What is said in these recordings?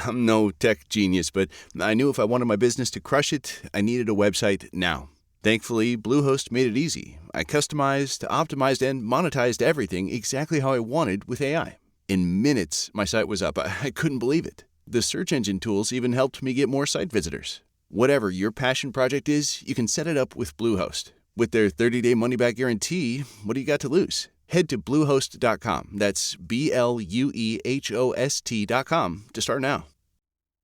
I'm no tech genius, but I knew if I wanted my business to crush it, I needed a website now. Thankfully, Bluehost made it easy. I customized, optimized, and monetized everything exactly how I wanted with AI. In minutes, my site was up. I couldn't believe it. The search engine tools even helped me get more site visitors. Whatever your passion project is, you can set it up with Bluehost. With their 30-day money-back guarantee, what do you got to lose? Head to Bluehost.com. That's BLUEHOST.com to start now.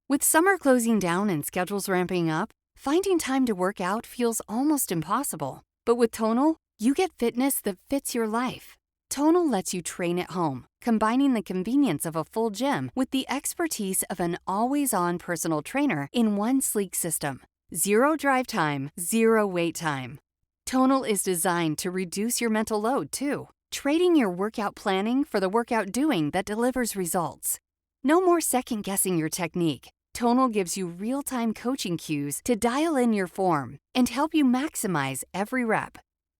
With summer closing down and schedules ramping up, finding time to work out feels almost impossible. But with Tonal, you get fitness that fits your life. Tonal lets you train at home, combining the convenience of a full gym with the expertise of an always-on personal trainer in one sleek system. Zero drive time, zero wait time. Tonal is designed to reduce your mental load, too, trading your workout planning for the workout doing that delivers results. No more second-guessing your technique. Tonal gives you real-time coaching cues to dial in your form and help you maximize every rep.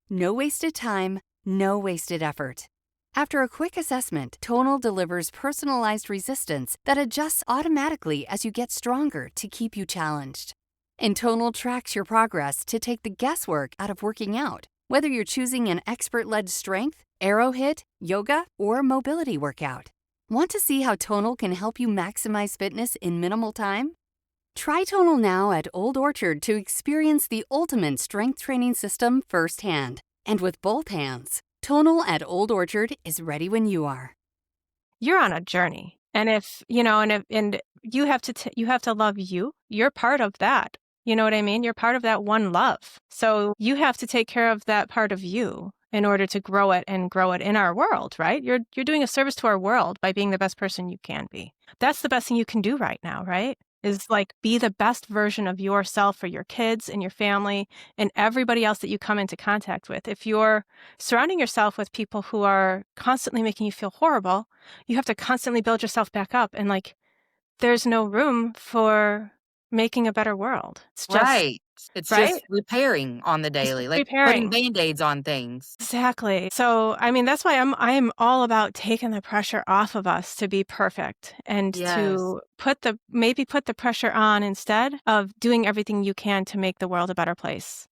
No wasted time, no wasted effort. After a quick assessment, Tonal delivers personalized resistance that adjusts automatically as you get stronger to keep you challenged. And Tonal tracks your progress to take the guesswork out of working out, whether you're choosing an expert-led strength, arrow hit, yoga, or mobility workout. Want to see how Tonal can help you maximize fitness in minimal time? Try Tonal now at Old Orchard to experience the ultimate strength training system firsthand. And with both hands, Tonal at Old Orchard is ready when you are. You're on a journey. And if, and you have to love you. You're part of that. You know what I mean? You're part of that one love. So you have to take care of that part of you in order to grow it and grow it in our world, right? You're doing a service to our world by being the best person you can be. That's the best thing you can do right now, right? Is like be the best version of yourself for your kids and your family and everybody else that you come into contact with. If you're surrounding yourself with people who are constantly making you feel horrible, you have to constantly build yourself back up. And like, there's no room for making a better world. It's just, right. It's right? just repairing on the daily, like repairing. putting Band-Aids on things. Exactly. So, I mean, that's why I am all about taking the pressure off of us to be perfect and Yes. to put the pressure on instead of doing everything you can to make the world a better place.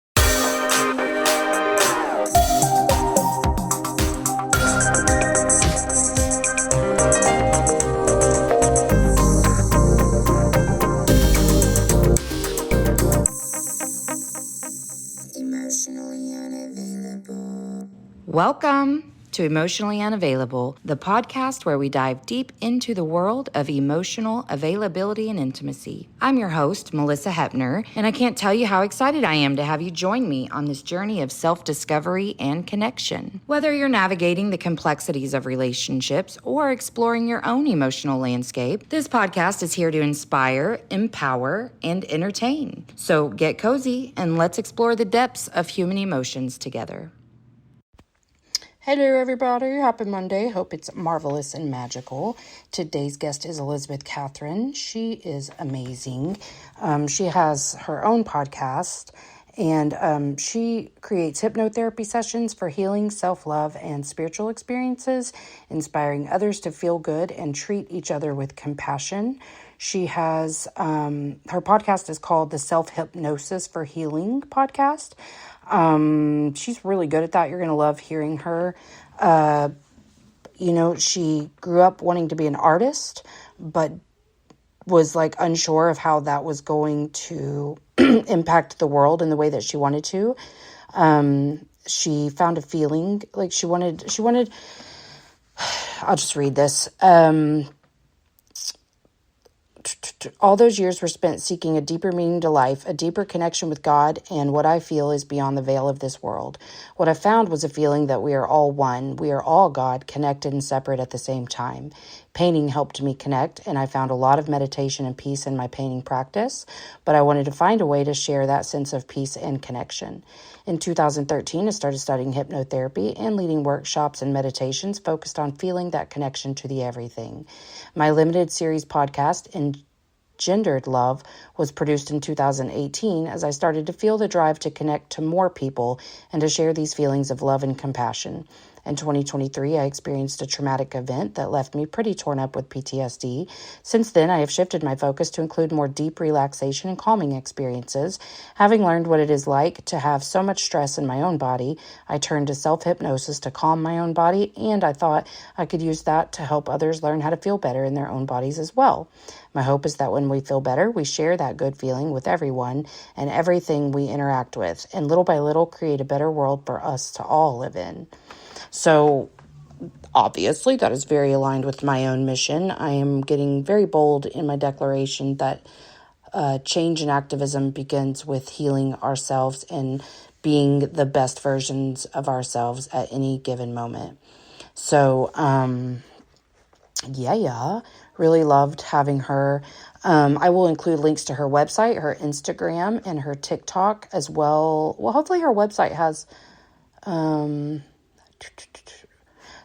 Emotionally unavailable. Welcome to Emotionally Unavailable, the podcast where we dive deep into the world of emotional availability and intimacy. I'm your host, Malisa Hepner, and I can't tell you how excited I am to have you join me on this journey of self-discovery and connection. Whether you're navigating the complexities of relationships or exploring your own emotional landscape, this podcast is here to inspire, empower, and entertain. So get cozy and let's explore the depths of human emotions together. Hello, everybody. Happy Monday. Hope it's marvelous and magical. Today's guest is Elizabeth Catherine. She is amazing. She has her own podcast, and she creates hypnotherapy sessions for healing, self-love, and spiritual experiences, inspiring others to feel good and treat each other with compassion. She has, her podcast is called the Self-Hypnosis for Healing podcast. She's really good at that. You're going to love hearing her. She grew up wanting to be an artist, but was like unsure of how that was going to impact the world in the way that she wanted to. She found a feeling like she wanted, I'll just read this. All those years were spent seeking a deeper meaning to life, a deeper connection with God, and what I feel is beyond the veil of this world. What I found was a feeling that we are all one. We are all God, connected and separate at the same time. Painting helped me connect, and I found a lot of meditation and peace in my painting practice, but I wanted to find a way to share that sense of peace and connection. In 2013, I started studying hypnotherapy and leading workshops and meditations focused on feeling that connection to the everything. My limited series podcast, Engendered Love, was produced in 2018 as I started to feel the drive to connect to more people and to share these feelings of love and compassion. In 2023, I experienced a traumatic event that left me pretty torn up with PTSD. Since then, I have shifted my focus to include more deep relaxation and calming experiences. Having learned what it is like to have so much stress in my own body, I turned to self-hypnosis to calm my own body, and I thought I could use that to help others learn how to feel better in their own bodies as well. My hope is that when we feel better, we share that good feeling with everyone and everything we interact with, and little by little create a better world for us to all live in. So, obviously, that is very aligned with my own mission. I am getting very bold in my declaration that change and activism begins with healing ourselves and being the best versions of ourselves at any given moment. So, really loved having her. I will include links to her website, her Instagram, and her TikTok as well. Well, hopefully her website has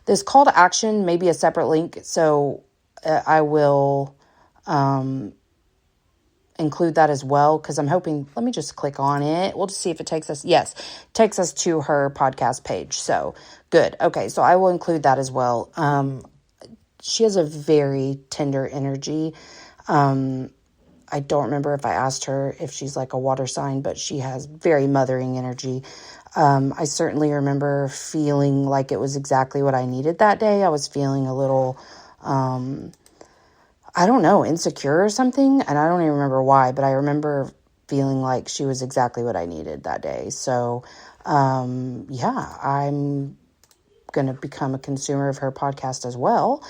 this call to action, maybe a separate link. So I will include that as well, because I'm hoping, let me just click on it. We'll just see if it takes us. Yes, takes us to her podcast page. So good. Okay, so I will include that as well. She has a very tender energy. I don't remember if I asked her if she's like a water sign, but she has very mothering energy. I certainly remember feeling like it was exactly what I needed that day. I was feeling a little, I don't know, insecure or something. And I don't even remember why, but I remember feeling like she was exactly what I needed that day. So, I'm going to become a consumer of her podcast as well.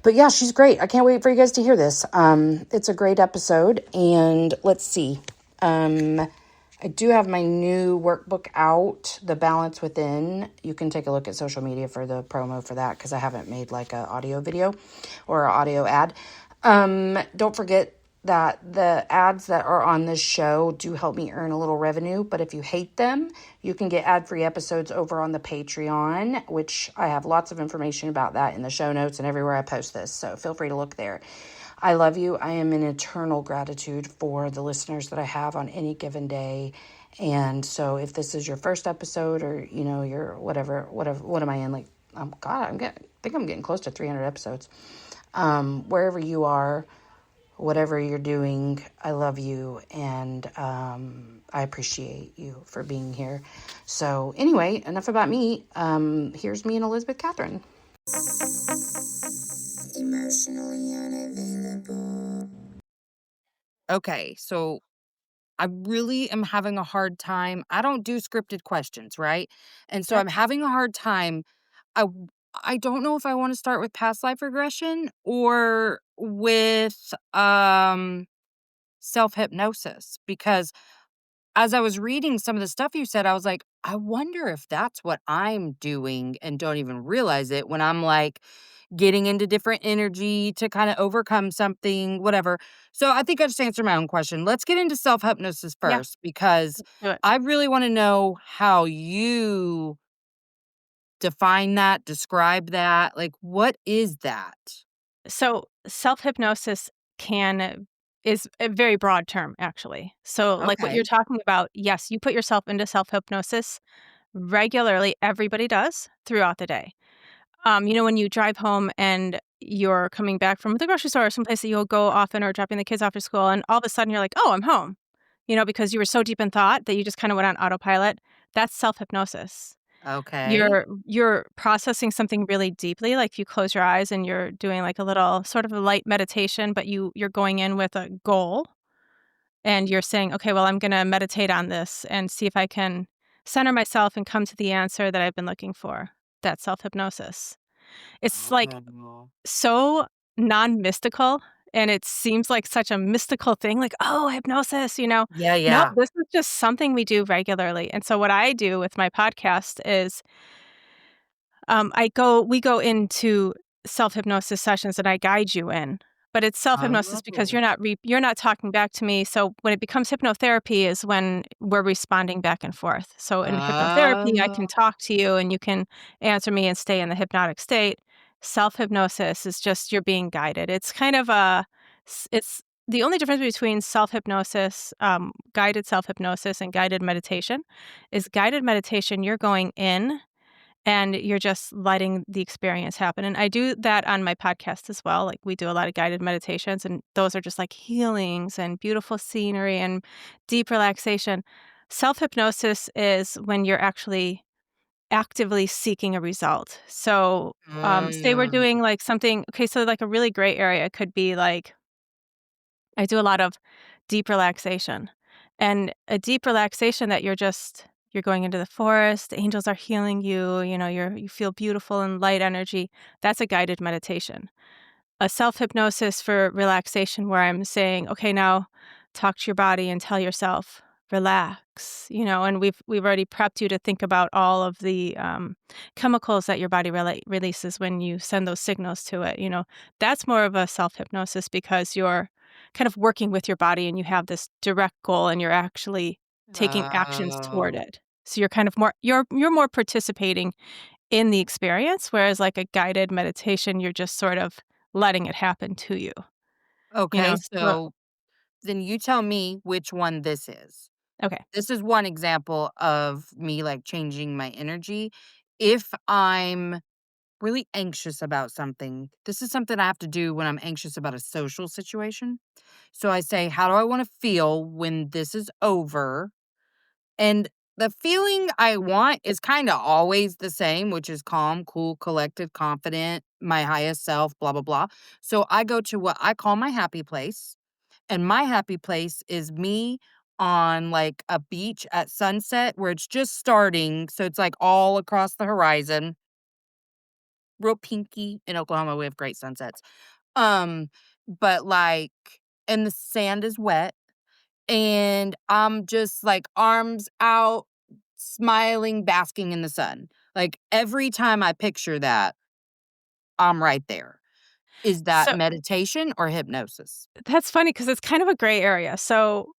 But yeah, she's great. I can't wait for you guys to hear this. It's a great episode. And let's see. I do have my new workbook out, The Balance Within. You can take a look at social media for the promo for that, because I haven't made like an audio video or an audio ad. Don't forget that the ads that are on this show do help me earn a little revenue, but if you hate them, you can get ad-free episodes over on the Patreon, which I have lots of information about that in the show notes and everywhere I post this, so feel free to look there. I love you. I am in eternal gratitude for the listeners that I have on any given day, and so if this is your first episode, or your whatever, what am I in, like, I think I'm getting close to 300 episodes. Wherever you are, whatever you're doing, I love you, and I appreciate you for being here. So anyway, enough about me. Here's me and Elizabeth Catherine. Emotionally unavailable. Okay, so I really am having a hard time. I don't do scripted questions, right? And so Okay. I'm having a hard time. I I don't know if I want to start with past life regression or with self-hypnosis, because as I was reading some of the stuff you said, I was like, I wonder if that's what I'm doing and don't even realize it when I'm like getting into different energy to kind of overcome something, whatever. So I think I just answered my own question. Let's get into self-hypnosis Yeah, first, because do it. I really want to know how you define that, describe that. Like, what is that? So self-hypnosis is a very broad term, actually. So like what you're Okay. talking about, yes, you put yourself into self-hypnosis regularly. Everybody does throughout the day. When you drive home and you're coming back from the grocery store or someplace that you'll go often, or dropping the kids off at school, and all of a sudden you're like, oh, I'm home, because you were so deep in thought that you just kind of went on autopilot. That's self-hypnosis. Okay. You're processing something really deeply, like if you close your eyes and you're doing like a little sort of a light meditation, but you're going in with a goal, and you're saying, okay, well, I'm going to meditate on this and see if I can center myself and come to the answer that I've been looking for. That's self-hypnosis. It's like Oh. so non-mystical, and it seems like such a mystical thing, like, oh, hypnosis, Yeah, Nope, yeah. this is just something we do regularly. And so what I do with my podcast is we go into self-hypnosis sessions that I guide you in, but it's self-hypnosis because Oh. you're not talking back to me. So when it becomes hypnotherapy is when we're responding back and forth. So in hypnotherapy, I can Oh. talk to you and you can answer me and stay in the hypnotic state. Self-hypnosis is just you're being guided. It's kind of it's the only difference between self-hypnosis, guided self-hypnosis, and guided meditation is guided meditation, you're going in and you're just letting the experience happen. And I do that on my podcast as well. Like we do a lot of guided meditations, and those are just like healings and beautiful scenery and deep relaxation. Self-hypnosis is when you're actually actively seeking a result. So, say we're Mm. doing like something, okay, so like a really great area could be like, I do a lot of deep relaxation, and a deep relaxation that you're going into the forest, the angels are healing you, you feel beautiful and light energy. That's a guided meditation. A self-hypnosis for relaxation where I'm saying, "Okay, now talk to your body and tell yourself, relax," and we've already prepped you to think about all of the, chemicals that your body releases when you send those signals to it, That's more of a self-hypnosis because you're kind of working with your body and you have this direct goal and you're actually taking actions toward Oh, it. So you're kind of more you're more participating in the experience, whereas like a guided meditation, you're just sort of letting it happen to you, you know? okay. So So then you tell me which one this is. okay. This is one example of me like changing my energy. If I'm really anxious about something, this is something I have to do when I'm anxious about a social situation. So I say, how do I want to feel when this is over? And the feeling I want is kind of always the same, which is calm, cool, collected, confident, my highest self, blah, blah, blah. So I go to what I call my happy place. And my happy place is me on like a beach at sunset where it's just starting. So it's like all across the horizon, real pinky. In Oklahoma, we have great sunsets. Um, but like, and the sand is wet and I'm just like arms out, smiling, basking in the sun. Like every time I picture that, I'm right there. Is that So meditation or hypnosis? that's funny because it's kind of a gray area. So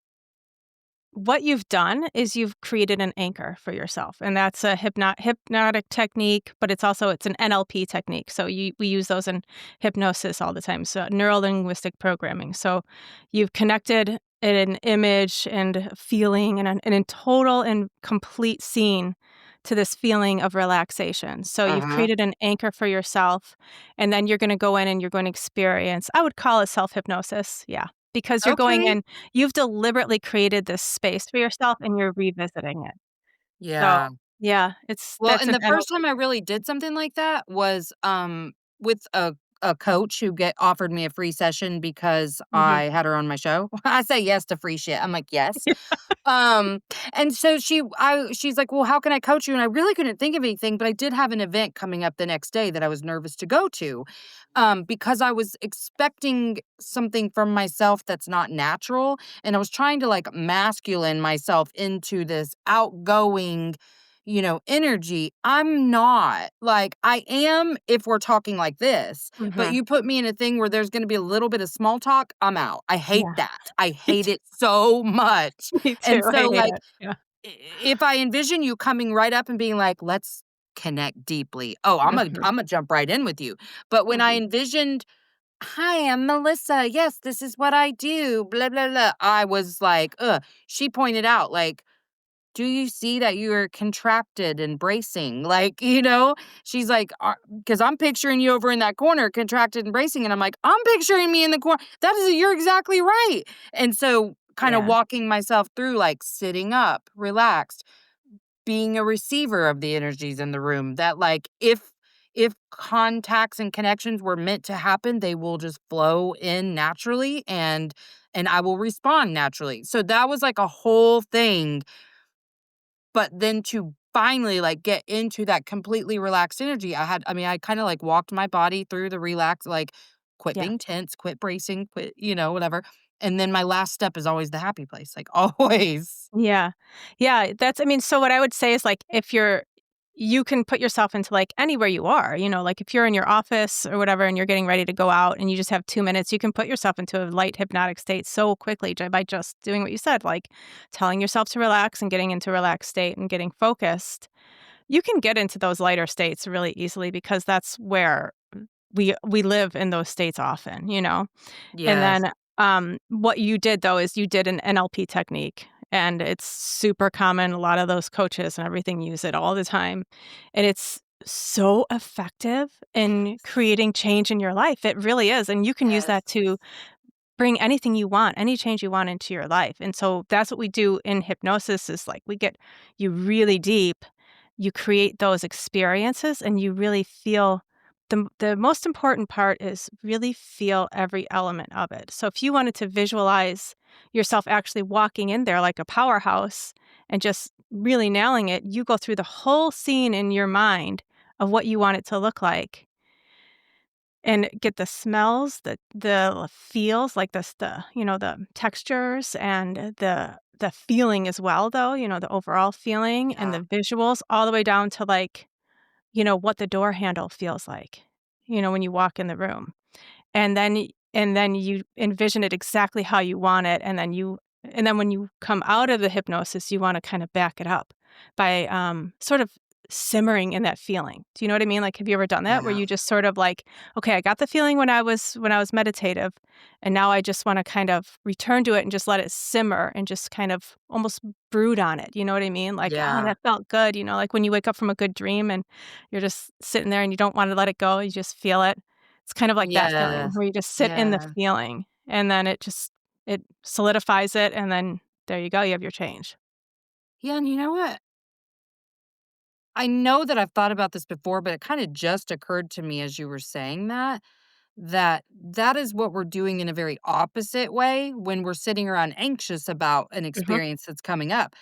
what you've done is you've created an anchor for yourself, and that's a hypnotic technique, but it's an NLP technique. So we use those in hypnosis all the time. So neuro linguistic programming. So you've connected an image and feeling and a total and complete scene to this feeling of relaxation. So you've Uh-huh. created an anchor for yourself, and then you're going to go in and you're going to experience. I would call it self hypnosis. Yeah. Because you're going Okay. in you've deliberately created this space for yourself and you're revisiting it. So, Yeah. yeah, Well, that's and an the first NLP. time I really did something like that was, with a coach who get offered me a free session because Mhm. I had her on my show. I say yes to free shit. I'm like, "Yes." Um, and so she's like, "Well, how can I coach you?" And I really couldn't think of anything, but I did have an event coming up the next day that I was nervous to go to, because I was expecting something from myself that's not natural, and I was trying to, like, masculine myself into this outgoing, energy. I'm not. Like, I am if we're talking like this, but Mhm. you put me in a thing where there's gonna be a little bit of small talk, I'm out. I hate Yeah. that. I Me hate too. it so much. Me too. And I so, hate like, it. Yeah. if I envision you coming right up and being like, "Let's connect deeply." Oh, I'm a Mhm. I'm a jump right in with you. But when I Mhm. envisioned, "Hi, I'm Melissa. Yes, this is what I do, blah, blah, blah." I was like, "Ugh." She pointed out, like, "Do you see that you're contracted and bracing?" Like, she's like, because I'm picturing you over in that corner, contracted and bracing. And I'm like, I'm picturing me in the corner. You're exactly right. And so, kind of Yeah. walking myself through, like sitting up, relaxed, being a receiver of the energies in the room that, like, if contacts and connections were meant to happen, they will just flow in naturally and I will respond naturally. So that was like a whole thing, but then to finally, like, get into that completely relaxed energy, I kinda, like, walked my body through the relax, like, quit Yeah. being tense, quit bracing, quit, whatever, and then my last step is always the happy place, like, always. Yeah. Yeah, so what I would say is, like, if you can put yourself into, like, anywhere you are, like, if you're in your office or whatever and you're getting ready to go out and you just have 2 minutes, you can put yourself into a light hypnotic state so quickly by just doing what you said, like, telling yourself to relax and getting into a relaxed state and getting focused. You can get into those lighter states really easily because that's where we live in those states often, And Yes. then, what you did, though, is you did an NLP technique, and it's super common. A lot of those coaches and everything use it all the time, and it's so effective in creating change in your life. It really is. And you can use that to bring anything you want, any change you want into your life. And so that's what we do in hypnosis is like we get you really deep, you create those experiences and you really feel the most important part is really feel every element of it. So if you wanted to visualize yourself actually walking in there like a powerhouse and just really nailing it, you go through the whole scene in your mind of what you want it to look like and get the smells, the feels, like the textures and the feeling as well, though, the overall feeling and the Yeah. visuals all the way down to like, what the door handle feels like, when you walk in the room. And then you envision it exactly how you want it, and then when you come out of the hypnosis, you wanna kinda back it up by, sort of simmering in that feeling. Do you know what I mean? Like, have you ever done that where Yeah. you just sort of like, "Okay, I got the feeling when I was meditative, and now I just wanna kind of return to it and just let it simmer and just kind of almost brood on it." You know what I mean? Like, "Oh, Yeah. that felt good," like when you wake up from a good dream and you're just sitting there and you don't wanna let it go, you just feel it. It's kind of like that feeling Yeah. where you just sit in the Yeah. feeling, and then it solidifies it, and then there you go, you have your change. Yeah, and you know what? I know that I've thought about this before, but it kinda just occurred to me as you were saying that is what we're doing in a very opposite way when we're sitting around anxious about an Mhm. experience that's coming up.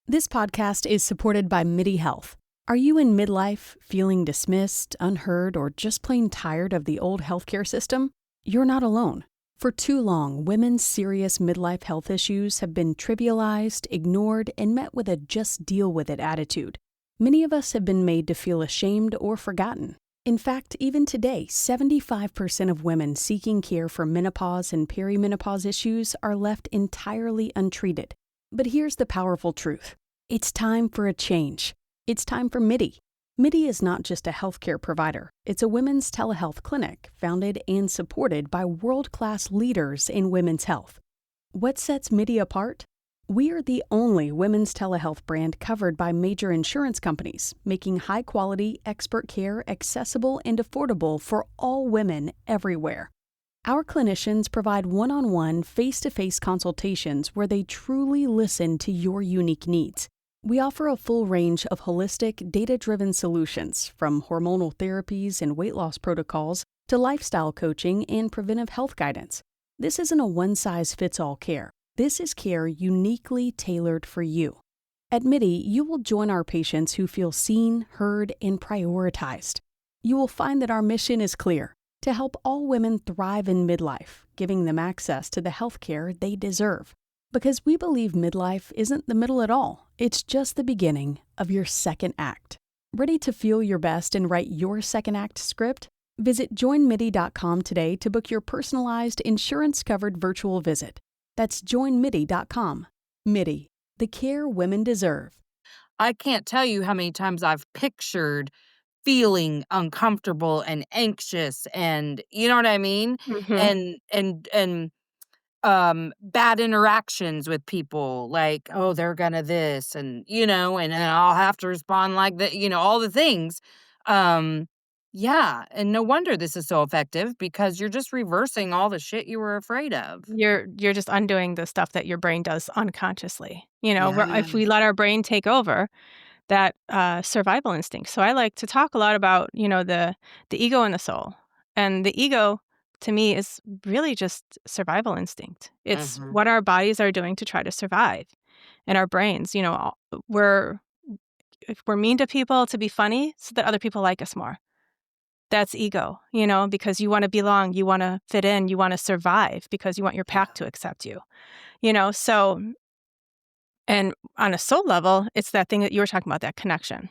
This podcast is supported by MIDI Health. Are you in midlife, feeling dismissed, unheard, or just plain tired of the old healthcare system? You're not alone. For too long, women's serious midlife health issues have been trivialized, ignored, and met with a just deal with it attitude. Many of us have been made to feel ashamed or forgotten. In fact, even today, 75% of women seeking care for menopause and perimenopause issues are left entirely untreated. But here's the powerful truth. It's time for a change. It's time for MIDI. MIDI is not just a healthcare provider. It's a women's telehealth clinic founded and supported by world-class leaders in women's health. What sets MIDI apart? We are the only women's telehealth brand covered by major insurance companies, making high-quality, expert care accessible and affordable for all women everywhere. Our clinicians provide one-on-one, face-to-face consultations where they truly listen to your unique needs. We offer a full range of holistic, data-driven solutions, from hormonal therapies and weight loss protocols to lifestyle coaching and preventive health guidance. This isn't a one-size-fits-all care. This is care uniquely tailored for you. At MIDI, you will join our patients who feel seen, heard, and prioritized. You will find that our mission is clear: to help all women thrive in midlife, giving them access to the health care they deserve. Because we believe midlife isn't the middle at all, it's just the beginning of your second act. Ready to feel your best and write your second act script? Visit joinmidi.com today to book your personalized, insurance-covered virtual visit. That's joinmidi.com. MIDI, the care women deserve. I can't tell you how many times I've pictured feeling uncomfortable and anxious and you know what I mean? Mhm. And bad interactions with people, like, "Oh, they're gonna this," and then I'll have to respond like that, all the things. Um, yeah, and no wonder this is so effective because you're just reversing all the shit you were afraid of. You're just undoing the stuff that your brain does unconsciously. Where Yeah. if we let our brain take over that, survival instinct. So I like to talk a lot about, the ego and the soul. And the ego, to me, is really just survival instinct. It's Mhm. what our bodies are doing to try to survive. And our brains, we're if we're mean to people to be funny so that other people like us more. That's ego, because you wanna belong, you wanna fit in, you wanna survive because you want your Yeah. pack to accept you, So and on a soul level, it's that thing that you were talking about, that connection.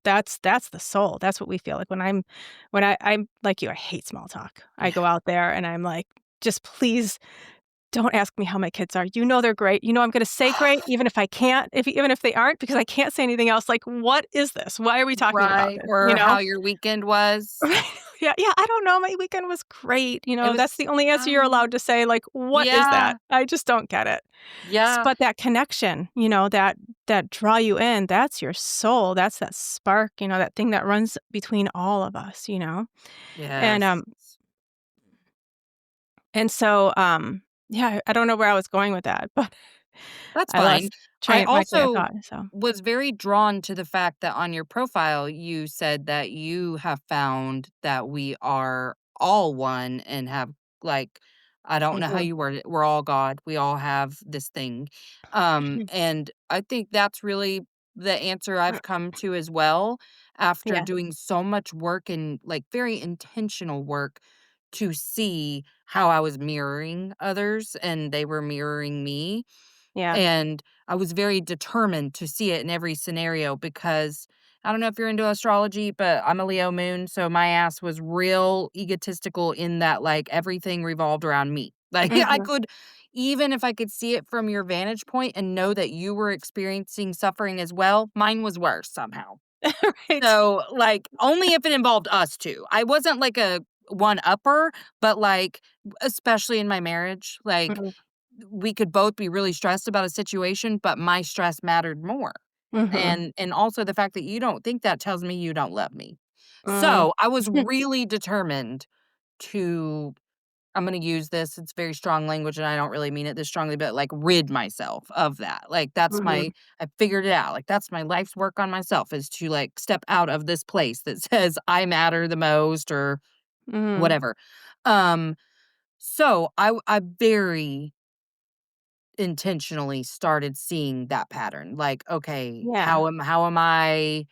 That's the soul. That's what we feel like when I'm like you, I hate small talk. I Yeah. go out there and I'm like, just please don't ask me how my kids are. They're great. I'm gonna say great even if I can't, even if they aren't, because I can't say anything else. Like, what is this? Why are we talking about Right, this? or how your weekend was. Yeah, yeah, I don't know, my weekend was great, It that's was the only answer you're allowed to say, like, "What is yeah, that?" I just don't get it. yeah, But that connection, that draw you in, that's your soul, that's that spark, that thing that runs between all of us, And, yes. um, and so, yeah, I don't know where I was going with that, but That's I fine. lost I my train of also thought, so. was very drawn to the fact that on your profile, you said that you have found that we are all one and have, like, I don't know how Mhm. you word it. We're all God. We all have this thing. Mhm. And I think that's really the answer I've come to as well after Yeah, doing so much work and like very intentional work to see how I was mirroring others and they were mirroring me. yeah. And I was very determined to see it in every scenario because I don't know if you're into astrology, but I'm a Leo moon, so my ass was real egotistical in that like everything revolved around me. Like I Mhm. could even if I could see it from your vantage point and know that you were experiencing suffering as well, mine was worse somehow. Right. So, like, only if it involved us 2. I wasn't like a one-upper, but, like, especially in my marriage, like, Mhm. we could both be really stressed about a situation, but my stress mattered more. Mhm. And also the fact that you don't think that tells me you don't love me. Mm. So, I was really determined to I'm gonna use this, it's very strong language, and I don't really mean it this strongly, but, like, rid myself of that. Like, that's Mhm. my I figured it out. Like, that's my life's work on myself is to, like, step out of this place that says I matter the most or Mhm. whatever. Um, so I very intentionally started seeing that pattern. Like, okay, Yeah. how am I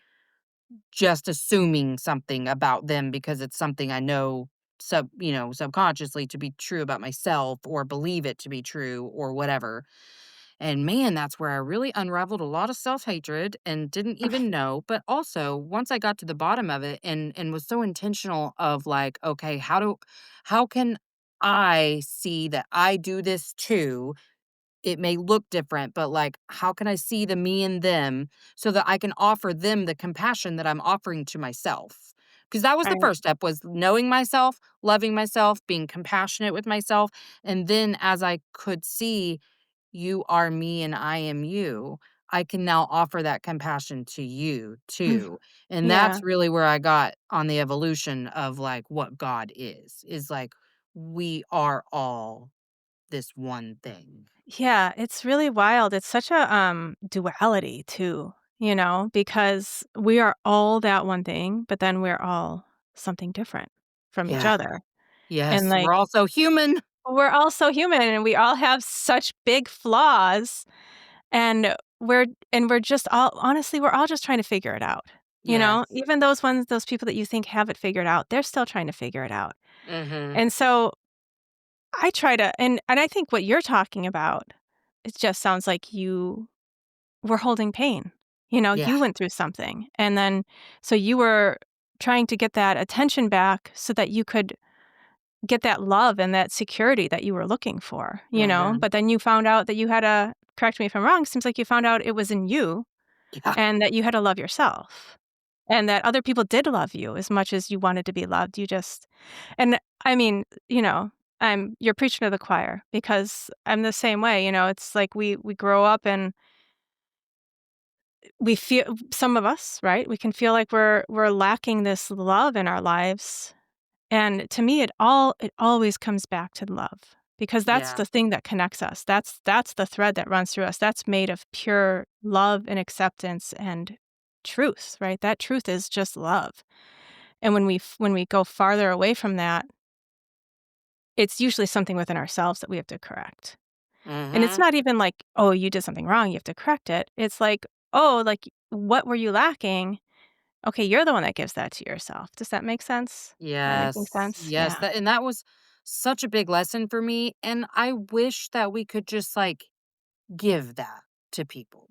just assuming something about them because it's something I know subconsciously to be true about myself or believe it to be true or whatever. And man, that's where I really unraveled a lot of self-hatred and didn't even know. But also, once I got to the bottom of it and was so intentional of like, okay, how can I see that I do this too? It may look different, but, like, how can I see the me in them so that I can offer them the compassion that I'm offering to myself? Because that was the Right. first step was knowing myself, loving myself, being compassionate with myself, and then as I could see, you are me and I am you, I can now offer that compassion to you Mm. too, and Yeah. that's really where I got on the evolution of, like, what God is, like, we are all this one thing. Yeah, it's really wild. It's such a, duality too, because we are all that one thing, but then we're all something different from each Yeah. other. And, Yes, like, we're also human. we're all so human, and we all have such big flaws, and we're just all honestly, we're all just trying to figure it out, Yes. Even those people that you think have it figured out, they're still trying to figure it out. Mhm. And so I try to and I think what you're talking about, it just sounds like you were holding pain. Yeah. You went through something, and then so you were trying to get that attention back so that you could get that love and that security that you were looking for, Mhm. But then you found out that you had to correct me if I'm wrong, seems like you found out it was in you Yeah. and that you had to love yourself and that other people did love you as much as you wanted to be loved. You just and I mean, you're preaching to the choir because I'm the same way, it's like we grow up and we feel some of us, right? We can feel like we're lacking this love in our lives. And to me it always comes back to love because that's Yeah. the thing that connects us. That's the thread that runs through us. That's made of pure love and acceptance and truth, right? That truth is just love. And when we go farther away from that, it's usually something within ourselves that we have to correct. And it's Mhm. not even like, "Oh, you did something wrong, you have to correct it." It's like, "Oh, like, what were you lacking? Okay, you're the one that gives that to yourself." Does that make sense? Am I making Yes. sense? Yes, Yeah. that was such a big lesson for me, and I wish that we could just, like, give that to people.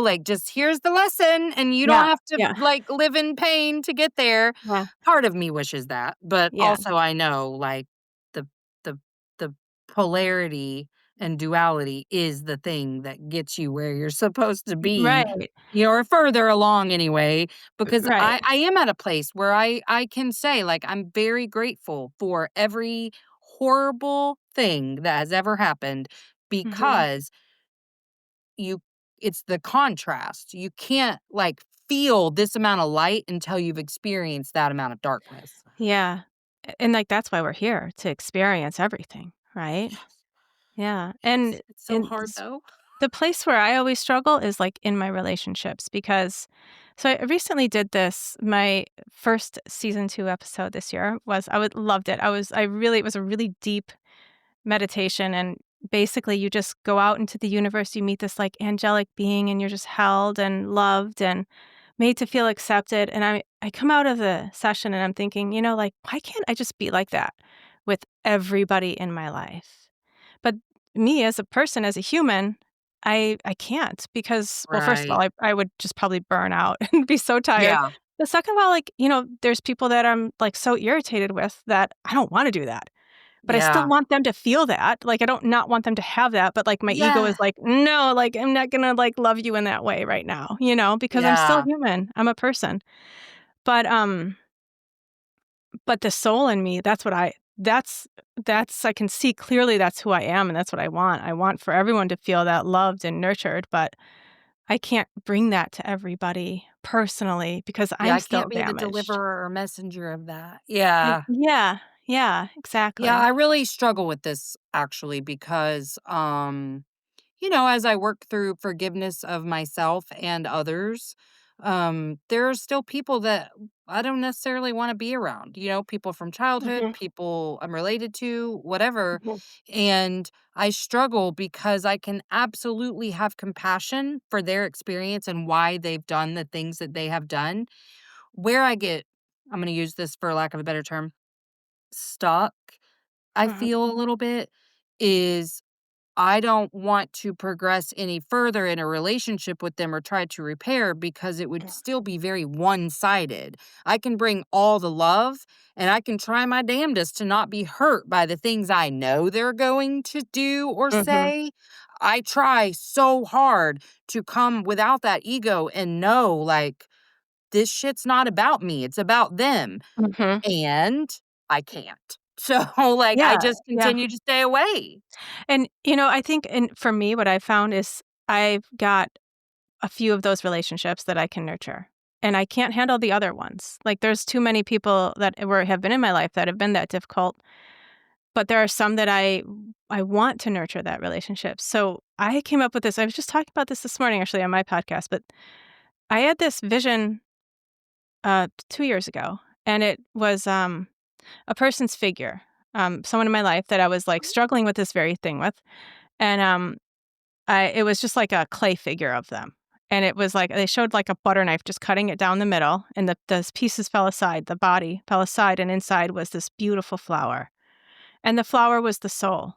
Like, just, "Here's the lesson, and you don't Yeah. have to, Yeah. like, live in pain to get there." Yeah. Part of me wishes that, but Yeah. also I know, like, the the the polarity and duality is the thing that gets you where you're supposed to be, Right. or further along anyway, because Right. I am at a place where I can say, like, I'm very grateful for every horrible thing that has ever happened Mhm. because you it's the contrast. You can't, like, feel this amount of light until you've experienced that amount of darkness. Yeah. And, like, that's why we're here, to experience everything, right? Yes, Yeah. yes. It's so And hard, though. the place where I always struggle is, like, in my relationships because I recently did this. My first season 2 episode this year was I would loved it. I really it was a really deep meditation, and basically you just go out into the universe, you meet this, like, angelic being, and you're just held and loved and made to feel accepted, and I come out of the session and I'm thinking, like, "Why can't I just be like that with everybody in my life?" But me as a person, as a human, I can't because, well, first of Right. all, I would just probably burn out and be so tired. Yeah. The second of all, like, there's people that I'm, like, so irritated with that I don't wanna do that. But I still Yeah. want them to feel that. Like, I don't not want them to have that, but, like, my ego is Yeah. like, "No, like, I'm not gonna, like, love you in that way right now," because I'm still Yeah. human. I'm a person. But, but the soul in me, that's I can see clearly that's who I am, and that's what I want. I want for everyone to feel that loved and nurtured, but I can't bring that to everybody personally because Yeah, I'm I still can't be the damaged. deliverer or messenger of that. Yeah. Yeah. Yeah, Yeah, I exactly. really struggle with this actually because as I work through forgiveness of myself and others, there are still people that I don't necessarily want to be around, people from childhood, Mhm, people I'm related to, whatever. mhm, And I struggle because I can absolutely have compassion for their experience and why they've done the things that they have done. Where I'm going to use this for lack of a better term, stuck, I mhm, feel a little bit, is I don't want to progress any further in a relationship with them or try to repair because it would still be very one sided. I can bring all the love and I can try my damnedest to not be hurt by the things I know they're going to do or mhm, say. I try so hard to come without that ego and know, like, this shit's not about me, it's about them. mhm. And I can't. So, like, I Yeah, just yeah. continue to stay away. And, I think and for me, what I found is I've got a few of those relationships that I can nurture, and I can't handle the other ones. Like, there's too many people that have been in my life that have been that difficult, but there are some that I want to nurture that relationship. So, I came up with this. I was just talking about this morning actually on my podcast, but I had this vision, 2 years ago, and it was, a person's figure, someone in my life that I was, like, struggling with this very thing with, and, it was just like a clay figure of them, and it was like they showed like a butter knife just cutting it down the middle, and the pieces fell aside, the body fell aside, and inside was this beautiful flower, and the flower was the soul,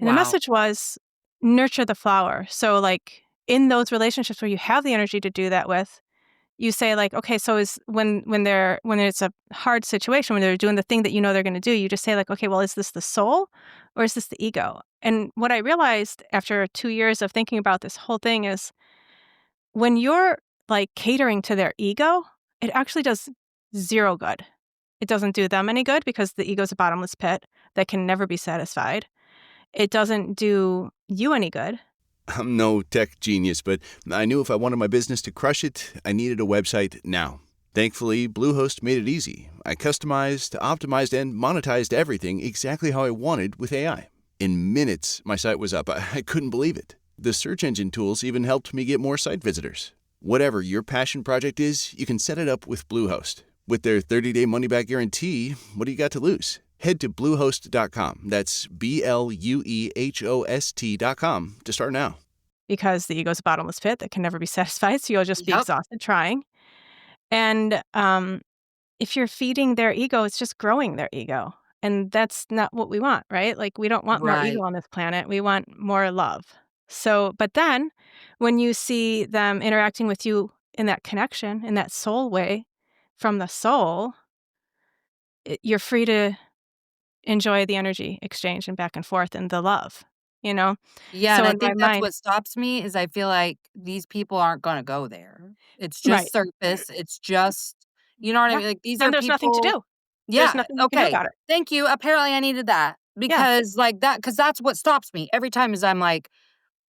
and the Wow. message was, nurture the flower. So, like, in those relationships where you have the energy to do that with, you say, like, okay, so is when it's a hard situation, when they're doing the thing that they're gonna do, you just say, like, "Okay, well, is this the soul or is this the ego?" And what I realized after 2 years of thinking about this whole thing is when you're, like, catering to their ego, it actually does 0 good. It doesn't do them any good because the ego's a bottomless pit that can never be satisfied. It doesn't do you any good. I'm no tech genius, but I knew if I wanted my business to crush it, I needed a website now. Thankfully, Bluehost made it easy. I customized, optimized, and monetized everything exactly how I wanted with AI. In minutes, my site was up. I couldn't believe it. The search engine tools even helped me get more site visitors. Whatever your passion project is, you can set it up with Bluehost. With their 30-day money-back guarantee, what do you got to lose? Head to Bluehost.com. That's BLUEHOST.com to start now. Because the ego's a bottomless pit that can never be satisfied, so you'll just be Yep. exhausted trying. And, if you're feeding their ego, it's just growing their ego, and that's not what we want, right? Like, we don't want more ego Right. on this planet, we want more love. So but then, when you see them interacting with you in that connection, in that soul way, from the soul, you're free to enjoy the energy exchange and back and forth and the love, you know? Yeah, and So I in my think that's mind what stops me is I feel like these people aren't gonna go there. It's just right. surface, it's just you know what I Yeah. mean? Like, these Then are there's nothing to people do. There's yeah, nothing you can do okay. about it. Thank you, apparently I needed that Yeah. because, like, because that's what stops me every time is I'm like,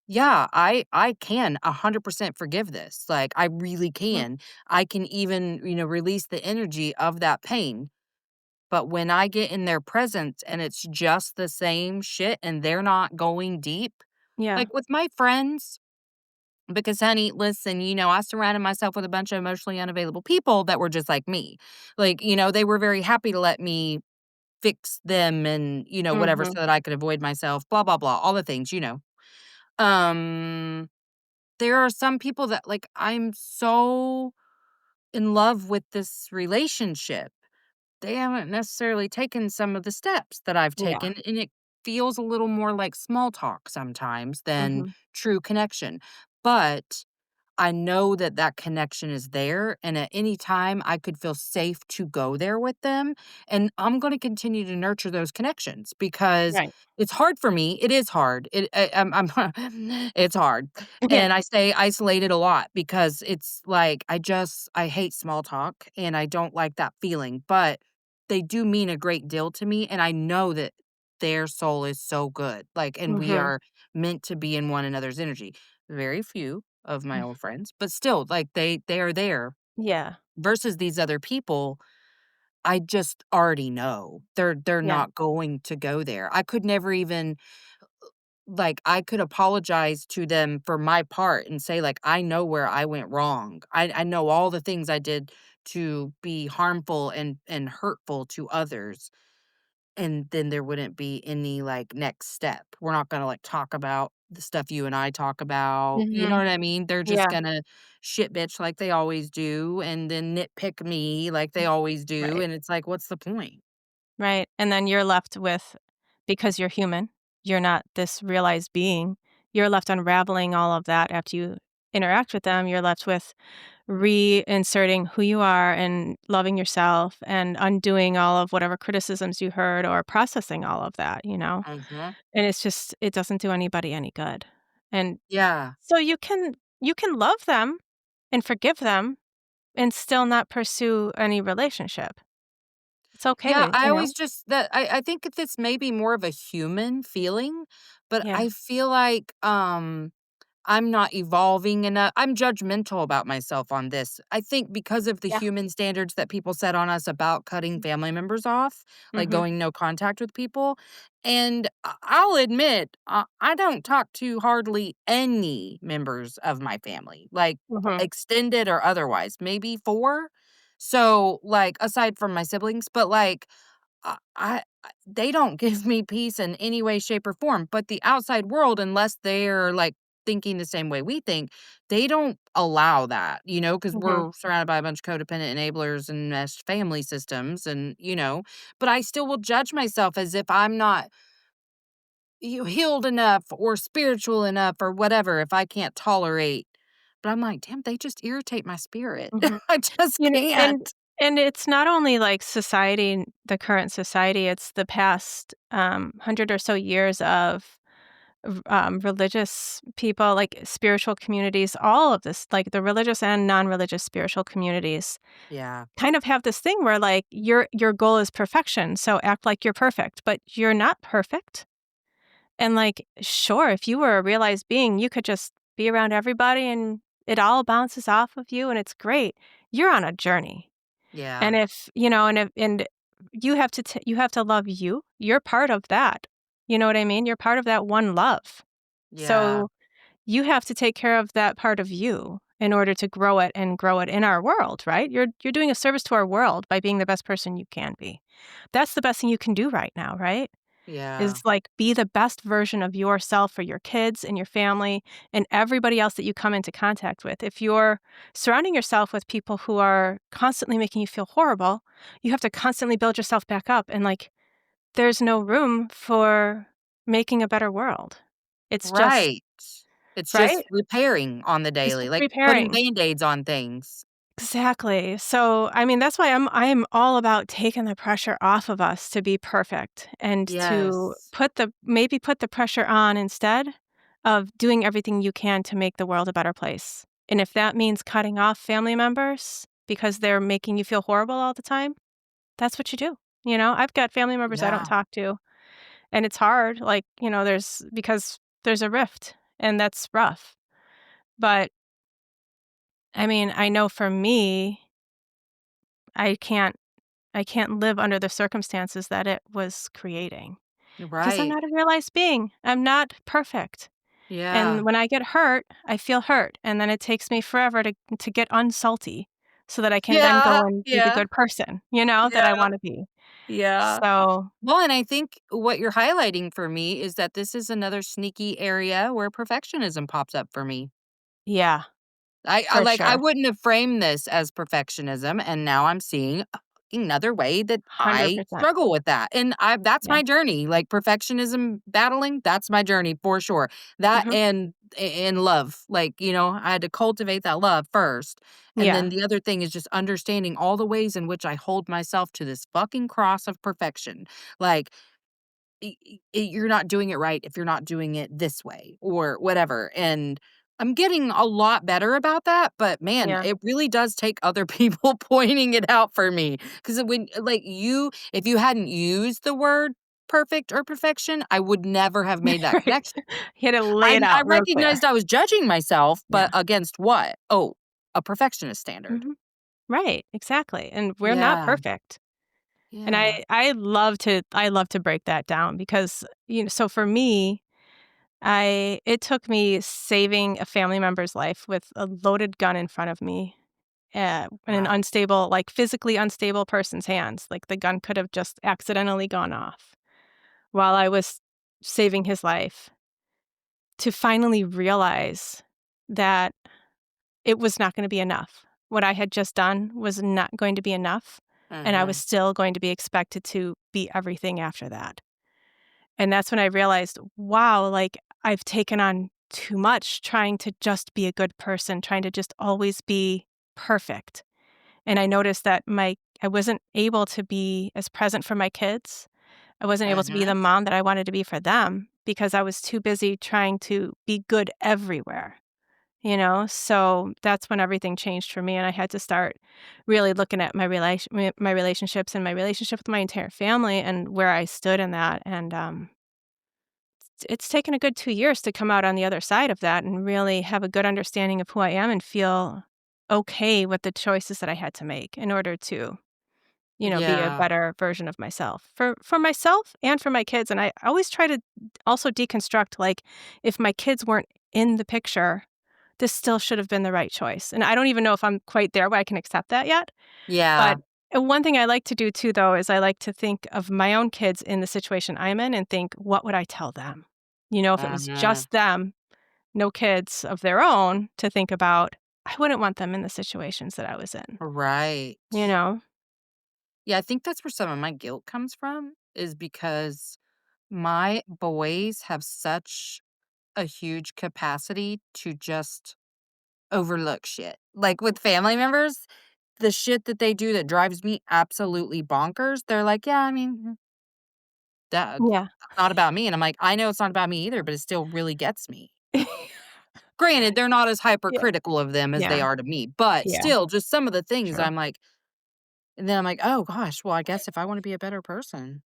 "Yeah, I can 100% forgive this, like, I really Mhm. can. I can even, release the energy of that pain." But when I get in their presence and it's just the same shit and they're not going deep, Yeah. like, with my friends because, honey, listen, I surrounded myself with a bunch of emotionally unavailable people that were just like me. Like, they were very happy to let me fix them and, whatever Mhm. so that I could avoid myself, blah, blah, blah, all the things. Um, there are some people that, like, I'm so in love with this relationship. They haven't necessarily taken some of the steps that I've Yeah. taken, and it feels a little more like small talk sometimes than Mhm. true connection. But I know that that connection is there, and at any time, I could feel safe to go there with them, and I'm gonna continue to nurture those connections because Right. it's hard for me. It is hard. I'm it's hard, Yeah. and I stay isolated a lot because it's like I hate small talk, and I don't like that feeling, but they do mean a great deal to me, and I know that their soul is so good, like, and we Mhm. are meant to be in one another's energy. Very few of my Mm. old friends, but still, like, they are there Yeah. versus these other people, I just already know. They're Yeah. not going to go there. I could never even like, I could apologize to them for my part and say, like, "I know where I went wrong. I know all the things I did to be harmful and hurtful to others." And then there wouldn't be any, like, next step. We're not gonna, like, talk about the stuff you and I talk about, you know Mhm. what I mean? They're just Yeah. gonna shit bitch like they always do, and then nitpick me like they always do, Right. and it's like, what's the point? Right. And then you're left with because you're human, you're not this realized being. You're left unraveling all of that after you interact with them. You're left with reinserting who you are and loving yourself and undoing all of whatever criticisms you heard or processing all of that. Mhm. And it's just it doesn't do anybody any good. And Yeah. so you can love them and forgive them and still not pursue any relationship. It's Yeah, okay, I you know? always just that I think this may be more of a human feeling, but Yeah. I feel like, I'm not evolving enough. I'm judgmental about myself on this. I think because of the Yeah. human standards that people set on us about cutting family members off, like Mhm. going no contact with people. And I'll admit, I don't talk to hardly any members of my family, like Mhm. extended or otherwise, maybe four. So, like, aside from my siblings, but like, they don't give me peace in any way, shape, or form, but the outside world, unless they're, like, thinking the same way we think, they don't allow that, because 'cause Mhm. we're surrounded by a bunch of codependent enablers and meshed family systems and, but I still will judge myself as if I'm not healed enough or spiritual enough or whatever if I can't tolerate but I'm like, "Damn, they just irritate my spirit." Mhm. I just You know, can't. and it's not only, like, society the current society, it's the past, 100 or so years of religious people, like, spiritual communities, all of this, like, the religious and non-religious spiritual communities Yeah. kind of have this thing where, like, your goal is perfection, so act like you're perfect, but you're not perfect. And, like, sure, if you were a realized being, you could just be around everybody and it all bounces off of you and it's great. You're on a journey. Yeah. And if you have to love you. You're part of that. You know what I mean? You're part of that one love. Yeah. So you have to take care of that part of you in order to grow it and grow it in our world, right? You're doing a service to our world by being the best person you can be. That's the best thing you can do right now, right? Yeah. Is like be the best version of yourself for your kids and your family and everybody else that you come into contact with. If you're surrounding yourself with people who are constantly making you feel horrible, you have to constantly build yourself back up. And like, there's no room for making a better world. It's just, Right. It's just right? repairing on the It's daily, just like putting repairing. Band-Aids on things. Exactly. So, I mean, that's why I'm all about taking the pressure off of us to be perfect and to Yes. maybe put the pressure on instead of doing everything you can to make the world a better place. And if that means cutting off family members because they're making you feel horrible all the time, that's what you do. I've got family members I don't Yeah. talk to, and it's hard. Like, because there's a rift, and that's rough. But I mean, I know for me, I can't I can't live under the circumstances that it was creating because I'm Right. not a realized being. I'm not perfect. And Yeah. when I get hurt, I feel hurt, and then it takes me forever to get unsalty so that I can then go Yeah. and be the Yeah. good person, that I Yeah. wanna be. Yeah. So, Well, and I think what you're highlighting for me is that this is another sneaky area where perfectionism pops up for me. yeah, I for like, I sure. wouldn't have framed this as perfectionism, and now I'm seeing another way that I 100%. struggle with that, and that's Yeah. my journey, like, perfectionism battling, that's my journey for sure. That Mhm. and love, like, I had to cultivate that love first, and then Yeah. the other thing is just understanding all the ways in which I hold myself to this fucking cross of perfection, like, you're not doing it right if you're not doing it this way or whatever. And I'm getting a lot better about that, but man, Yeah. it really does take other people pointing it out for me. Because when, like, if you hadn't used the word perfect or perfection, I would never have made that Right. connection. You had to lay I, it I out real clear. recognized I was judging myself, but Yeah. against what? Oh, a perfectionist standard. Mhm. Right, exactly, and we're not Yeah. perfect. And Yeah. I love to break that down because, so for me, it took me saving a family member's life with a loaded gun in front of me, in an Wow. unstable, like, physically unstable person's hands. Like, the gun could have just accidentally gone off while I was saving his life, to finally realize that it was not gonna be enough. What I had just done was not going to be enough, and I was Uh-huh. still going to be expected to be everything after that. And that's when I realized, wow, like, I've taken on too much trying to just be a good person, trying to just always be perfect. And I noticed that I wasn't able to be as present for my kids. I wasn't able to be Uh-huh. the mom that I wanted to be for them because I was too busy trying to be good everywhere. So that's when everything changed for me, and I had to start really looking at my relationships and my relationship with my entire family and where I stood in that. And it's taken a good 2 years to come out on the other side of that and really have a good understanding of who I am and feel okay with the choices that I had to make in order to, be a Yeah. better version of myself for myself and for my kids. And I always try to also deconstruct, like, if my kids weren't in the picture, this still should have been the right choice. And I don't even know if I'm quite there where I can accept that yet. Yeah. But one thing I like to do too, though, is I like to think of my own kids in the situation I'm in and think, what would I tell them? If it was Uh-huh. just them, no kids of their own to think about, I wouldn't want them in the situations that I was in, Right. you know? Yeah, I think that's where some of my guilt comes from, is because my boys have such a huge capacity to just overlook shit. Like with family members, the shit that they do that drives me absolutely bonkers, they're like, "Yeah, I mean, that's Yeah. not about me." And I'm like, "I know it's not about me either, but it still really gets me." Granted, they're not as Yeah. hypercritical of them as they Yeah. are to me, but Yeah. still, just some of the things True. I'm like, and then I'm like, "Oh gosh, well, I guess if I wanna be a better person."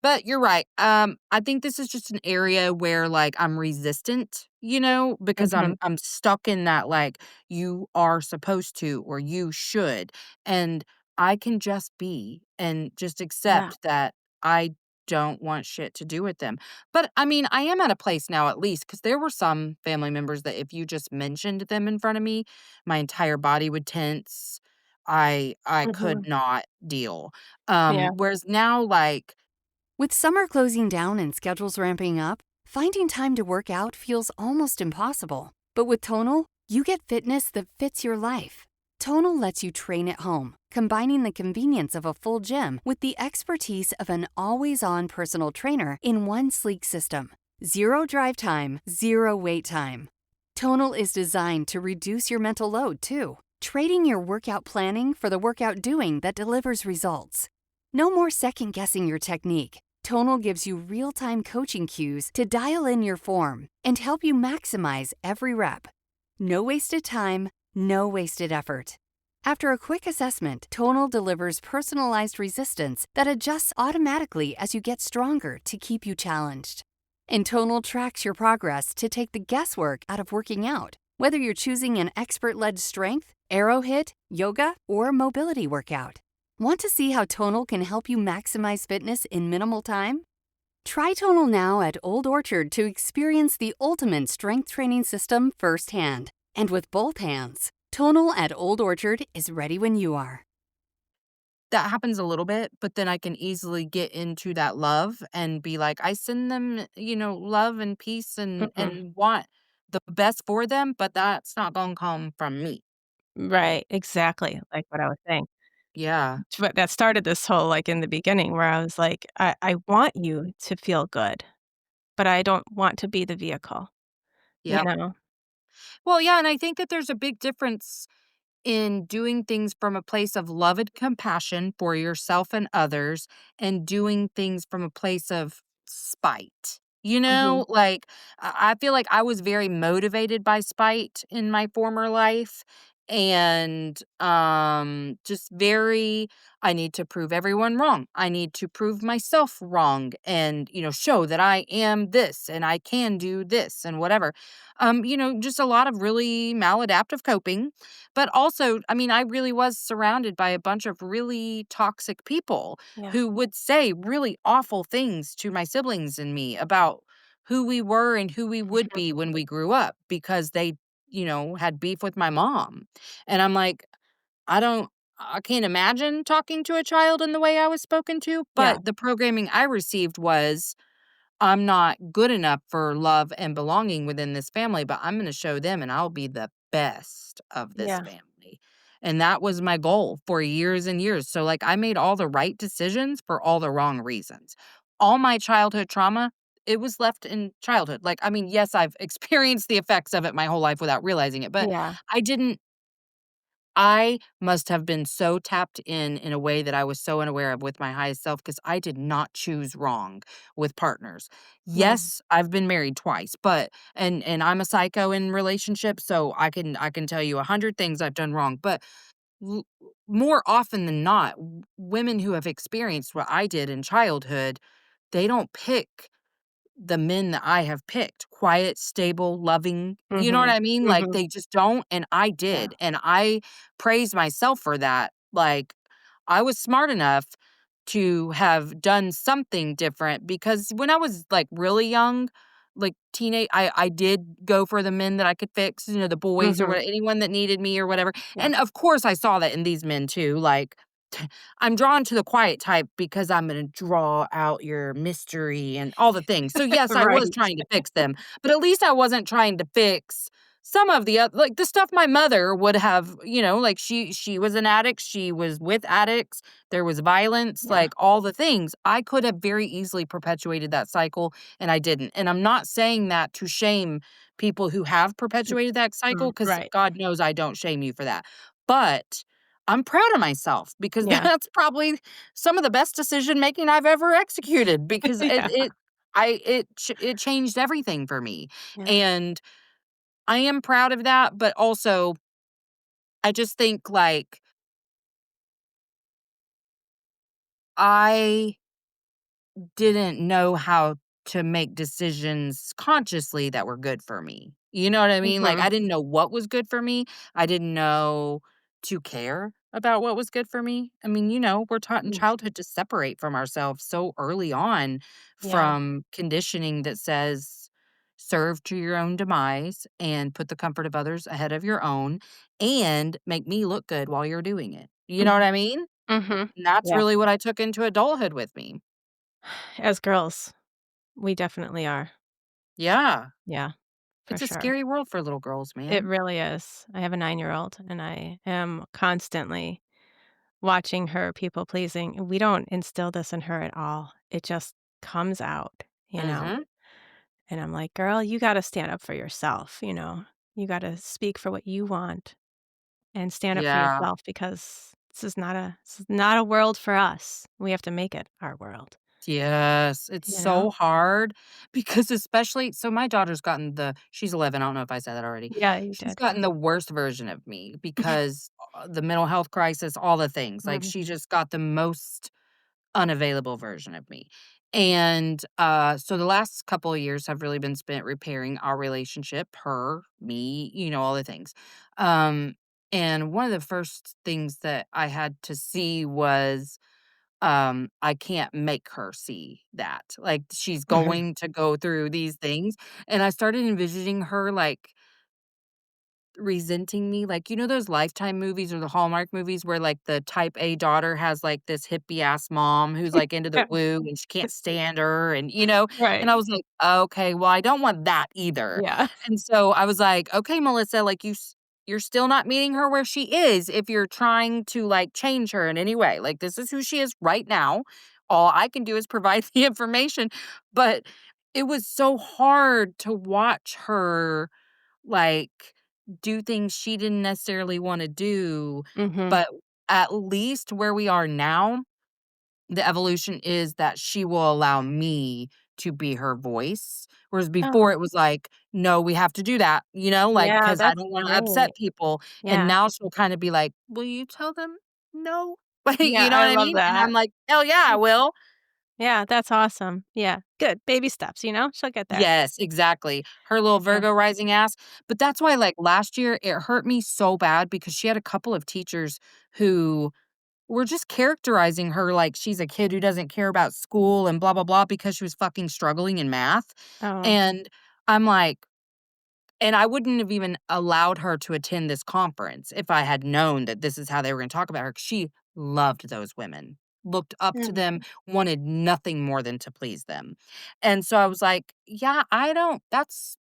But you're right. I think this is just an area where, like, I'm resistant, because Mhm. I'm stuck in that, like, you are supposed to or you should. And I can just be and just Yeah. accept that I don't want shit to do with them. But I mean, I am at a place now, at least, because there were some family members that if you just mentioned them in front of me, my entire body would tense. I could Mhm. not deal. Yeah. Whereas now, like, With summer closing down and schedules ramping up, finding time to work out feels almost impossible. But with Tonal, you get fitness that fits your life. Tonal lets you train at home, combining the convenience of a full gym with the expertise of an always-on personal trainer in one sleek system. Zero drive time, zero wait time. Tonal is designed to reduce your mental load, too. trading your workout planning for the workout doing that delivers results. No more second guessing your technique. Tonal gives you real-time coaching cues to dial in your form and help you maximize every rep. No wasted time, no wasted effort. After a quick assessment, Tonal delivers personalized resistance that adjusts automatically as you get stronger to keep you challenged. And Tonal tracks your progress to take the guesswork out of working out, whether you're choosing an expert-led strength, arrow hit, yoga, or mobility workout. Want to see how Tonal can help you maximize fitness in minimal time? Try Tonal now at Old Orchard to experience the ultimate strength training system firsthand. And with both hands, Tonal at Old Orchard is ready when you are. That happens a little bit, but then I can easily get into that love and be like, I send them, love and peace Mhm. and want the best for them, but that's not gonna come from me. Right, exactly, like what I was saying. Yeah. It's what that started this whole, like, in the beginning where I was like, I want you to feel good, but I don't want to be the vehicle, you Yep. know? Well, yeah, and I think that there's a big difference in doing things from a place of love and compassion for yourself and others and doing things from a place of spite. Mhm. Like I feel like I was very motivated by spite in my former life and just very I need to prove everyone wrong. I need to prove myself wrong and show that I am this and I can do this and whatever. Just a lot of really maladaptive coping but also, I mean, I really was surrounded by a bunch of really toxic people Yeah. who would say really awful things to my siblings and me about who we were and who we would be when we grew up because they, had beef with my mom. And I'm like, I don't I can't imagine talking to a child in the way I was spoken to, Yeah, but the programming I received was I'm not good enough for love and belonging within this family, but I'm gonna show them and I'll be the best of this yeah, family. And that was my goal for years and years. So, like, I made all the right decisions for all the wrong reasons. All my childhood trauma, it was left in childhood. Like, I mean, yes, I've experienced the effects of it my whole life without realizing it, but yeah, I didn't I must have been so tapped in a way that I was so unaware of with my highest self because I did not choose wrong with partners. yeah, Yes, I've been married twice, but and I'm a psycho in relationships, so I can tell you 100 things I've done wrong, but l more often than not, women who have experienced what I did in childhood, they don't pick the men that I have picked, quiet, stable, loving, you know what mhm, I mean? Like, mhm, they just don't, and I yeah, did, and I praise myself for that. Like, I was smart enough to have done something different because when I was, like, really young, like, teenage I did go for the men that I could fix, the boys or mhm, what anyone that needed me or whatever, yeah, and, of course, I saw that in these men too, like I'm drawn to the quiet type because I'm gonna draw out your mystery and all the things. So, yes, I was right, trying to fix them, but at least I wasn't trying to fix some of the oth like, the stuff my mother would have, like, she was an addict, she was with addicts, there was violence, yeah, like, all the things. I could have very easily perpetuated that cycle, and I didn't, and I'm not saying that to shame people who have perpetuated that cycle, because right, God knows I don't shame you for that. But I'm proud of myself because yeah, that's probably some of the best decision making I've ever executed because yeah, it changed everything for me. yeah, And I am proud of that, but also I just think like I didn't know how to make decisions consciously that were good for me. You know what I mean? Like, mhm, I didn't know what was good for me. I didn't know to care about what was good for me. I mean, we're taught in mm, childhood to separate from ourselves so early on yeah, from conditioning that says, serve to your own demise and put the comfort of others ahead of your own and make me look good while you're doing it. You know what mhm, I mean? mhm, And that's yeah. really what I took into adulthood with me. As girls, we definitely are. Yeah. Yeah, for It's a sure. scary world for little girls, It man. really is. I have a 9-year-old, and I am constantly watching her people pleasing. We don't instill this in her at all. It just comes out, you know? Mhm. And I'm like, "Girl, you gotta stand up for yourself, you know? You gotta speak for what you want." and stand up for Yeah. yourself because this is not a world for us. We have to make it our world, Yes, it's you know? so hard because especially so my daughter's gotten she's 11, I don't know if I said that already. Yeah, you She's did, yeah. gotten the worst version of me because, the mental health crisis, all the things, like, Mhm. she just got the most unavailable version of me. And so the last couple of years have really been spent repairing our relationship, her, me, all the things. Um, and one of the first things that I had to see was I can't make her see that. Like she's going to go through these things. And I started envisioning her like resenting me, like, those Lifetime movies or the Hallmark movies where, like, the type A daughter has, like, this hippie-ass mom who's, like, into the Yeah. woo and she can't stand her and Right. I was like, "Okay, well, I don't want that either." Yeah. And so I was like, "Okay, Melissa, like, you're still not meeting her where she is if you're trying to, like, change her in any way. Like, this is who she is right now. All I can do is provide the information." But it was so hard to watch her, like, do things she didn't necessarily wanna do, Mhm. but at least where we are now, the evolution is that she will allow me to be her voice, whereas before Oh, it was like, "No, we have to do that," like, yeah, because I that's don't wanna great. upset people, and Yeah. now she'll kinda be like, "Will you tell them no?" Like, Yeah, you know I what I love mean? And I'm that. like, "Hell yeah, I will." Yeah, that's awesome. Yeah, good. Baby steps, she'll get there. Yes, exactly. Her little Yeah. Virgo rising ass. But that's why, like, last year, it hurt me so bad because she had a couple of teachers who were just characterizing her like she's a kid who doesn't care about school and blah, blah, blah because she was fucking struggling in math. Oh, And I'm like, and I wouldn't have even allowed her to attend this conference if I had known that this is how they were gonna talk about her. 'Cause she loved those women, looked up to them, mhm. wanted nothing more than to please them. And so I was like, "Yeah, I don't that's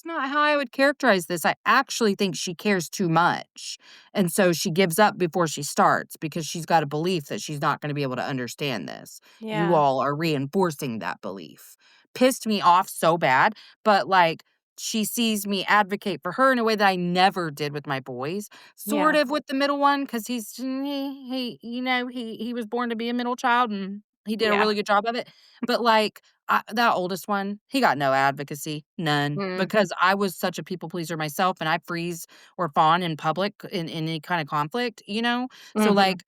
not how I would characterize this. I actually think she cares too much. And so she gives up before she starts because she's got a belief that she's not gonna be able to understand this. You Yeah. all are reinforcing that belief." Pissed me off so bad, but, like, she sees me advocate for her in a way that I never did with my boys, sort Yeah. of with the middle one, 'cause he was born to be a middle child, and he did a Yeah. really good job of it, but, like, that oldest one, he got no advocacy, none, Mm. because I was such a people pleaser myself, and I freeze or fawn in public in any kinda conflict? So, Mhm. like,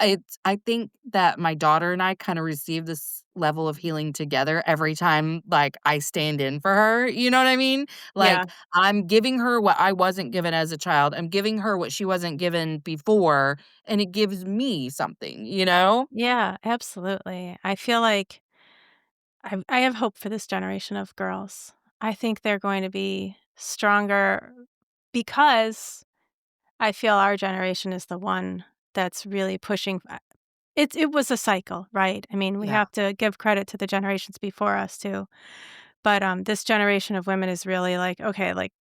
I think that my daughter and I kinda receive this level of healing together every time, like, I stand in for her, you know what I mean? Yeah. Like, I'm giving her what I wasn't given as a child, I'm giving her what she wasn't given before, and it gives me something? Yeah, absolutely. I feel like I have hope for this generation of girls. I think they're going to be stronger because I feel our generation is the one that's really pushing it was a cycle, right? I mean, we Yeah. have to give credit to the generations before us too. But this generation of women is really like, okay, like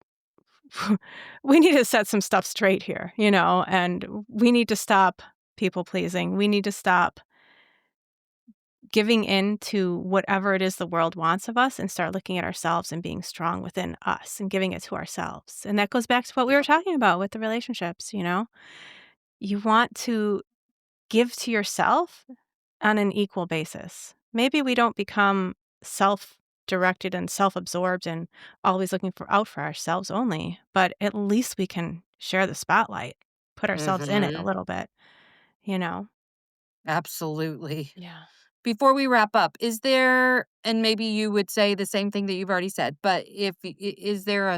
we need to set some stuff straight here, and we need to stop people pleasing. We need to stop giving in to whatever it is the world wants of us and start looking at ourselves and being strong within us and giving it to ourselves. And that goes back to what we were talking about with the relationships. You want to give to yourself on an equal basis. Maybe we don't become self-directed and self-absorbed and always looking out for ourselves only, but at least we can share the spotlight, put ourselves in it a Mhm. little bit, you know? Absolutely. Yeah. Before we wrap up, is there and maybe you would say the same thing that you've already said, but if is there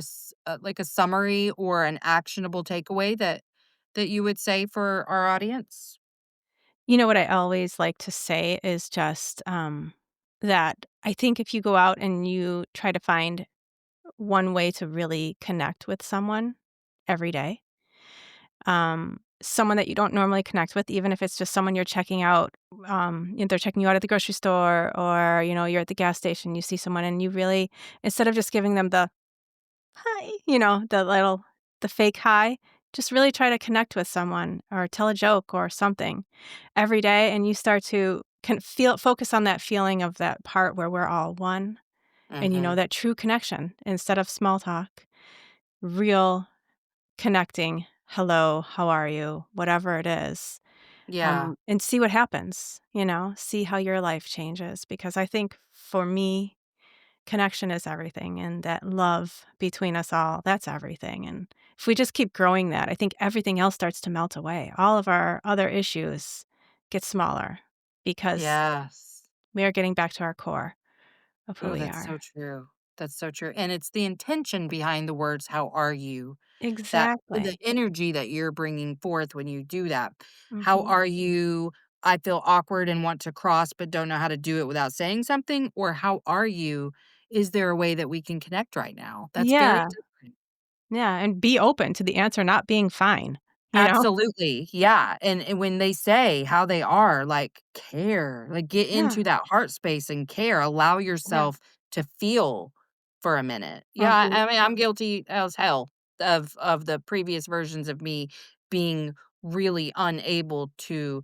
like a summary or an actionable takeaway that you would say for our audience? You know what I always like to say is just that I think if you go out and you try to find one way to really connect with someone every day, someone that you don't normally connect with, even if it's just someone you're checking out, they're checking you out at the grocery store or, you're at the gas station, you see someone and you really, instead of just giving them the hi, the fake hi, just really try to connect with someone or tell a joke or something every day. And you start to focus on that feeling of that part where we're all one and, Mhm. that true connection instead of small talk, real connecting, hello, how are you, whatever it is, Yeah. and see what happens, see how your life changes. Because I think for me, connection is everything, and that love between us all, that's everything. And if we just keep growing that, I think everything else starts to melt away. All of our other issues get smaller because Yes. we are getting back to our core of who Oh, we that's so are. true. That's so true. And it's the intention behind the words, how are you? That the Exactly. energy that you're bringing forth when you do that. How Mhm. are you? I feel awkward and want to cross, but don't know how to do it without saying something. Or how are you? Is there a way that we can connect right now? That's very Yeah. different. Yeah, and be open to the answer not being fine, you know? Absolutely. Yeah. And when they say how they are, like care, like get into Yeah. that heart space and care. Allow Yeah. yourself to feel for a minute. Yeah, Mhm. I mean, I'm guilty as hell of the previous versions of me being really unable to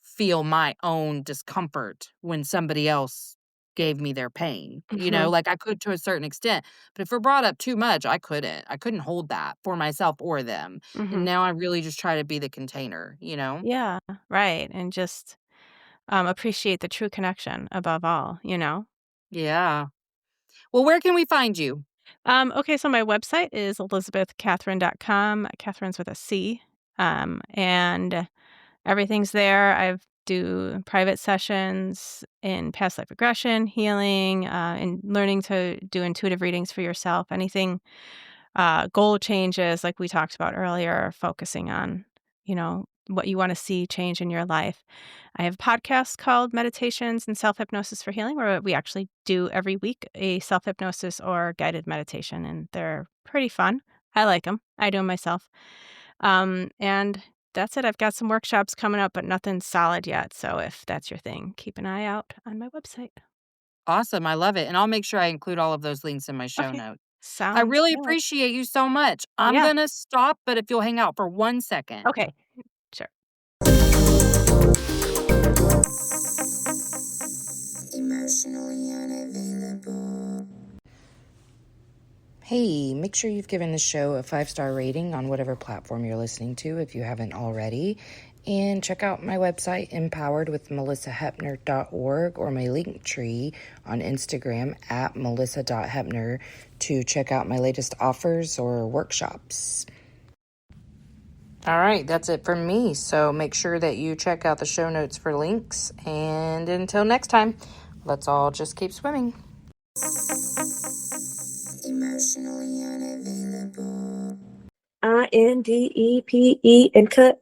feel my own discomfort when somebody else gave me their pain. Mhm. Like I could to a certain extent, but if it brought up too much, I couldn't. I couldn't hold that for myself or them. And Mhm. now I really just try to be the container? Yeah, right, and just, appreciate the true connection above all, you know? Yeah. Well, where can we find you? Okay, so my website is elizabethcatherine.com. Catherine's with a C, and everything's there. I've do private sessions in past life regression, healing, and learning to do intuitive readings for yourself. Anything, goal changes, like we talked about earlier, focusing on, what you want to see change in your life. I have podcasts called Meditations and Self-Hypnosis for Healing, where we actually do every week a self-hypnosis or guided meditation, and they're pretty fun. I like them. I do them myself. And that's it. I've got some workshops coming up, but nothing solid yet. So if that's your thing, keep an eye out on my website. Awesome. I love it. And I'll make sure I include all of those links in my show Okay. notes. I Sounds really good. appreciate you so much. I'm Yeah. going to stop, but if you'll hang out for 1 second. Okay. Sure. Emotionally unavailable. Hey, make sure you've given the show a 5-star rating on whatever platform you're listening to if you haven't already. And check out my website, empoweredwithmelisahepner.org, or my link tree on Instagram at melissa.hepner to check out my latest offers or workshops. All right, that's it from me. So make sure that you check out the show notes for links. And until next time, let's all just keep swimming. Emotionally unavailable. INDEPE and cut.